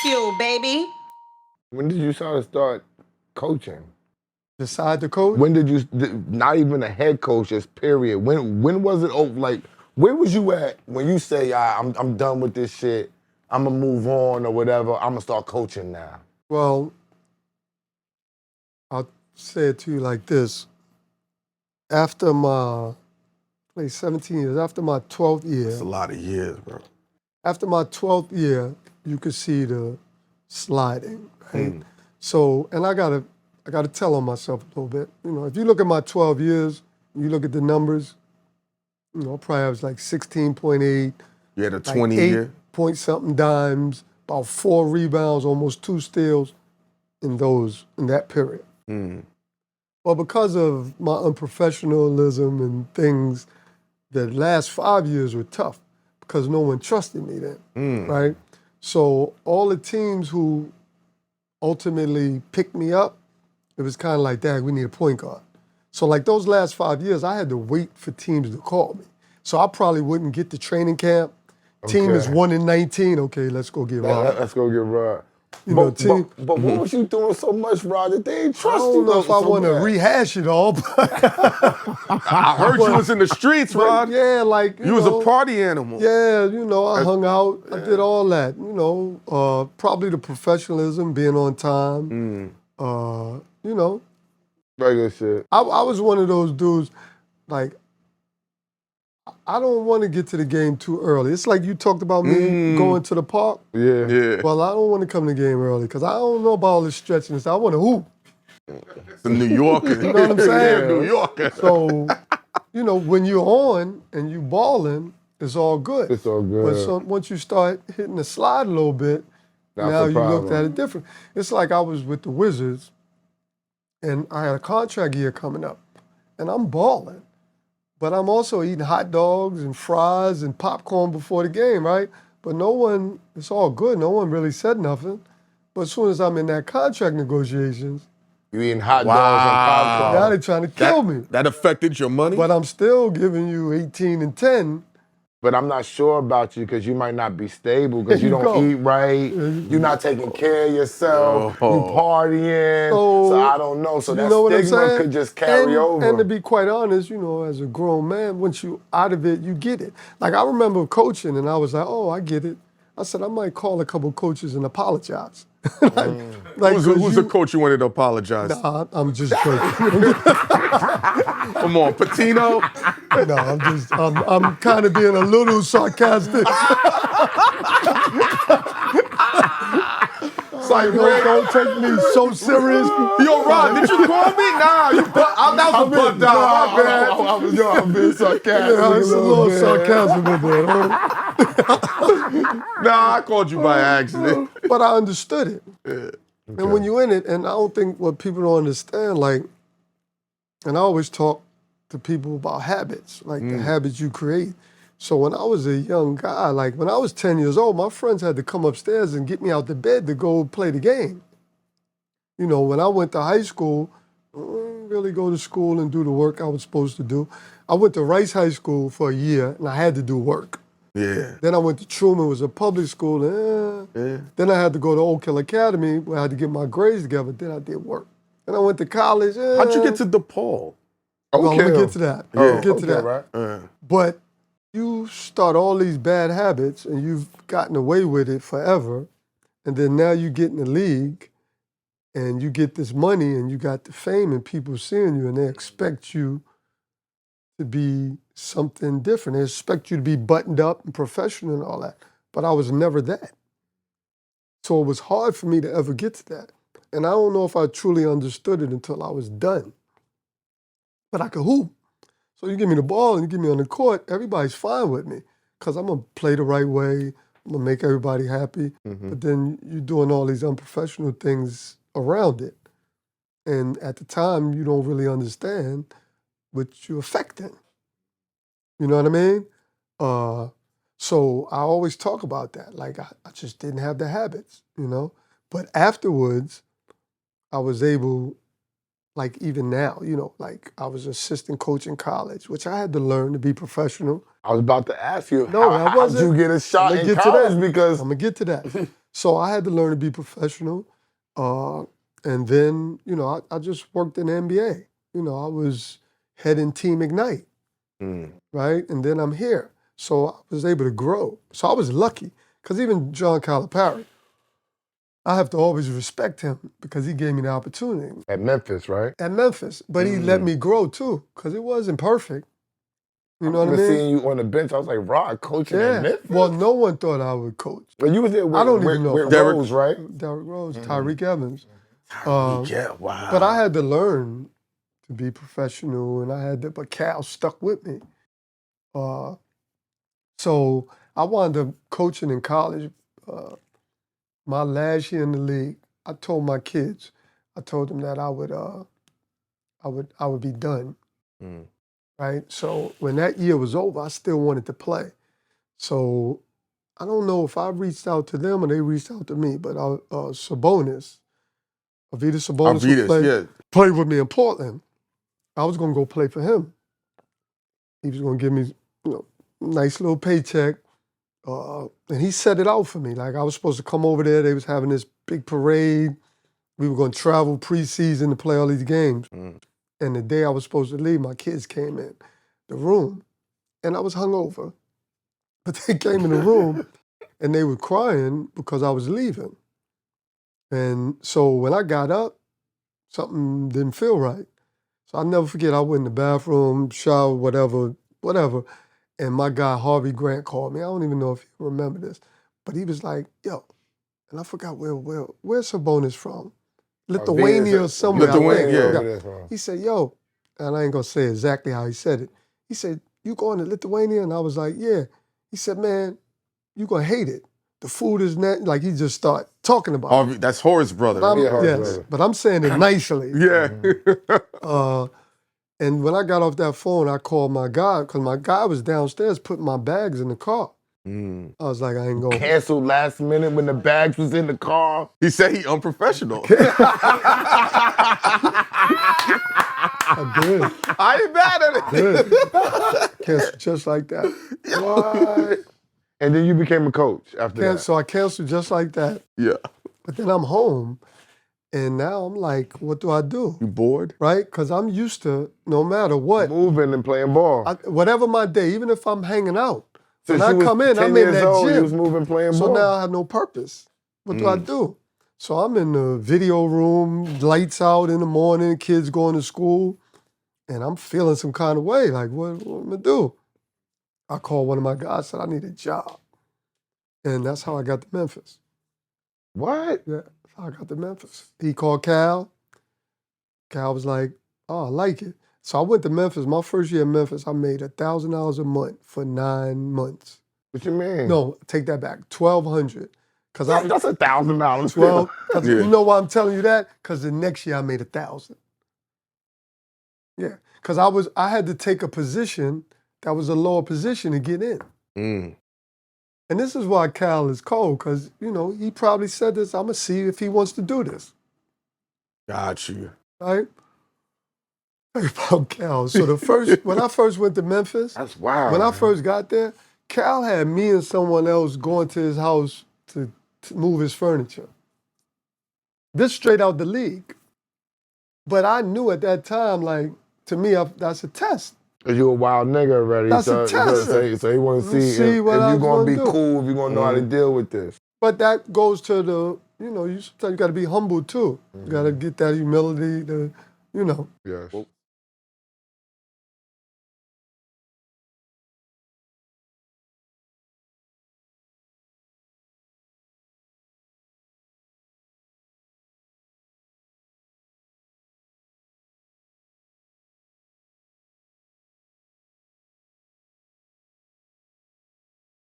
Bagfuel, baby. When did you start coaching? Decide to coach? When did you, not even a head coach, just period. When was it over? Like, where was you at when you say, I'm done with this shit, I'm gonna move on or whatever, I'm gonna start coaching now? Well, I'll say it to you like this. After my, played 17 years, after my 12th year. That's a lot of years, bro. After my 12th year, you could see the sliding, right? So, and I gotta tell on myself a little bit. You know, if you look at my 12 years, you look at the numbers, you know, probably I was like 16.8. You had a like 20-year? 8 point something dimes, about 4 rebounds, almost 2 steals in that period. Well, because of my unprofessionalism and things, the last 5 years were tough because no one trusted me then, right? So all the teams who ultimately picked me up, it was kind of like, Dad, we need a point guard. So like those last 5 years, I had to wait for teams to call me. So I probably wouldn't get to training camp. Team is 1-19. Okay, let's go get Rod. Let's go get Rod. But what was you doing so much, Rod, that they ain't trust you? I don't know if I want to rehash it all, but I heard you was in the streets, Rod. Yeah, like you was a party animal. Yeah, you know, I hung out. I did all that. You know, probably the professionalism, being on time. You know, regular shit. I was one of those dudes, like, I don't want to get to the game too early. It's like you talked about me going to the park. Yeah. Well, I don't want to come to the game early because I don't know about all this stretching and stuff. I want to hoop. It's a New Yorker. You know what I'm saying? Yeah, New Yorker. So, you know, when you're on and you balling, it's all good. It's all good. But so, once you start hitting the slide a little bit, now you looked at it different. It's like I was with the Wizards and I had a contract year coming up and I'm balling. But I'm also eating hot dogs and fries and popcorn before the game, right? But no one, it's all good. No one really said nothing. But as soon as I'm in that contract negotiations, you eating hot dogs and popcorn. now they're trying to kill me. That affected your money? But I'm still giving you 18 and 10. But I'm not sure about you because you might not be stable because you don't eat right. You're not taking care of yourself. You partying. So I don't know. So that stigma could just carry over. And to be quite honest, you know, as a grown man, once you out of it, you get it. Like I remember coaching and I was like, oh, I get it. I said, I might call a couple coaches and apologize. Who's the coach you wanted to apologize? Nah, I'm just joking. Come on, Patino? No, I'm kind of being a little sarcastic. It's like, don't take me so serious. Yo, Rod, did you call me? Nah, that was a bugged out. I'm being sarcastic. Yeah, it's a little sarcasm in there. Nah, I called you by accident. But I understood it. Yeah. And when you're in it, and I don't think what people don't understand, like, and I always talk to people about habits, like the habits you create. So when I was a young guy, like when I was 10 years old, my friends had to come upstairs and get me out the bed to go play the game. You know, when I went to high school, I didn't really go to school and do the work I was supposed to do. I went to Rice High School for a year, and I had to do work. Yeah. Then I went to Truman, was a public school. Then I had to go to Oak Hill Academy, where I had to get my grades together. Then I did work. Then I went to college. How'd you get to DePaul? Well, let me get to that. Right. But you start all these bad habits, and you've gotten away with it forever, and then now you get in the league, and you get this money, and you got the fame, and people seeing you, and they expect you to be something different. They expect you to be buttoned up and professional and all that. But I was never that. So it was hard for me to ever get to that. And I don't know if I truly understood it until I was done. But I could hoop. So you give me the ball and you get me on the court, everybody's fine with me because I'm going to play the right way. I'm going to make everybody happy. But then you're doing all these unprofessional things around it. And at the time, you don't really understand what you're affecting. You know what I mean? So I always talk about that. Like, I just didn't have the habits, you know? But afterwards, I was able, like even now, you know, like I was assistant coach in college, which I had to learn to be professional. I was about to ask you, No, how did you get a shot in college? Because I'm going to get to that. So I had to learn to be professional. And then, you know, I just worked in the NBA. You know, I was heading Team Ignite, right? And then I'm here. So I was able to grow. So I was lucky. Because even John Calipari, I have to always respect him because he gave me the opportunity. At Memphis, right? At Memphis. But he let me grow too, because it wasn't perfect. You know what I mean? Seeing you on the bench, I was like, Rod, coaching at Memphis? Well, no one thought I would coach. But you was there with, I don't even know. with Rose, right? Derrick Rose, Tyreek Evans. Yeah, wow. But I had to learn to be professional, and I had to, but Cal stuck with me. So I wound up coaching in college. My last year in the league, I told my kids, I told them that I would be done. Right? So when that year was over, I still wanted to play. So I don't know if I reached out to them or they reached out to me, but Sabonis, Arvydas Sabonis, played with me in Portland. I was going to go play for him. He was going to give me, you know, nice little paycheck. And he set it out for me. Like I was supposed to come over there. They was having this big parade. We were going to travel preseason to play all these games. And the day I was supposed to leave, my kids came in the room. And I was hungover. But they came in the room and they were crying because I was leaving. And so when I got up, something didn't feel right. So I'll never forget, I went in the bathroom, shower, whatever. And my guy, Harvey Grant, called me. I don't even know if you remember this. But he was like, yo, and I forgot where's Sabonis from? Lithuania or somewhere. Lithuania, He said, yo, and I ain't gonna say exactly how he said it. He said, you going to Lithuania? And I was like, yeah. He said, man, you gonna hate it. The food is not, like he just started talking about it. That's Horace's brother. But I'm saying it nicely. And when I got off that phone, I called my guy, because my guy was downstairs putting my bags in the car. I was like, I ain't going. Canceled last minute when the bags was in the car. He said he unprofessional. I did. I ain't mad at it. Canceled just like that. What? And then you became a coach after that. So I canceled just like that. Yeah. But then I'm home, and now I'm like, what do I do? You bored? Right? Because I'm used to, no matter what. Moving and playing ball. Whatever my day, even if I'm hanging out. Since when I come in, I'm in that gym. You was moving, playing ball. So now I have no purpose. What do I do? So I'm in the video room, lights out in the morning, kids going to school, and I'm feeling some kind of way. Like, what am I going to do? I called one of my guys, said, I need a job. And that's how I got to Memphis. What? Yeah, that's how I got to Memphis. He called Cal. Cal was like, oh, I like it. So I went to Memphis. My first year in Memphis, I made $1,000 a month for 9 months. What you mean? No, take that back. $1,200. That's $1,000. Well, you know why I'm telling you that? Because the next year I made $1,000. Yeah, because I had to take a position that was a lower position to get in. And this is why Cal is cold, because, you know, he probably said this, I'm going to see if he wants to do this. Got you. Right? About Cal. So when I first went to Memphis, that's wild. When I first got there, Cal had me and someone else going to his house to move his furniture. This straight out the league. But I knew at that time, like, to me, that's a test. Because you a wild nigga already. That's a test. So he want to see if you're going to be cool, if you're going to know how to deal with this. But that goes to the, you know, sometimes you got to be humble too. You got to get that humility, you know. Yes.